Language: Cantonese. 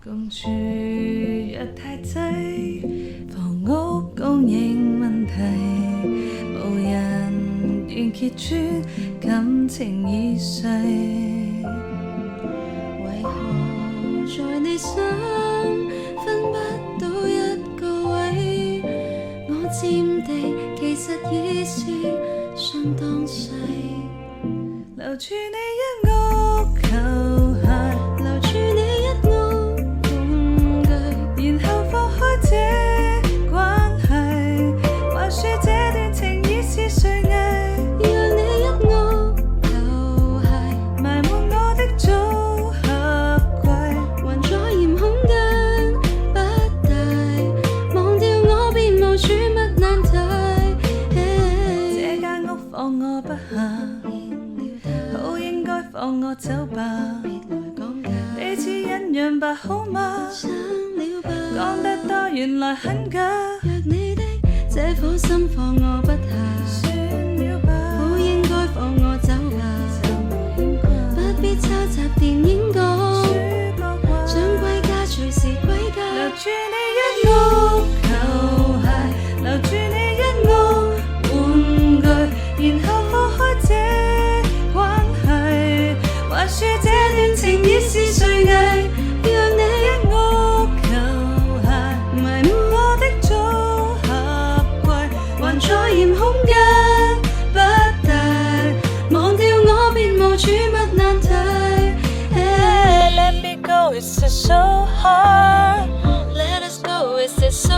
共處若太擠，房屋供應問題，無人願揭穿感情已逝。為何在你心分不到一個位？我佔地其實已是相當細，留住你一屋球鞋，留住你一屋玩具，然後放開這關係，還說這段情已是誰偽，讓你一屋球鞋埋沒我的組合櫃，還在嫌空間不大，忘掉我便無處乜難題。這間屋放我不下，好應該放我走吧，彼此忍讓吧好嗎？講得多原來很假，若你的這顆心放我不下，算了吧，好應該放我走吧，不必抄襲電影講想歸家隨時歸家，留住你一屋球鞋，留住你一屋玩具，然後放開這關係，還說這段情已是誰偽，讓你一屋球鞋埋沒我的組合櫃，還在嫌空間不大，忘掉我便無處乜難題。Let me go, is it so hard? Let us go, is it so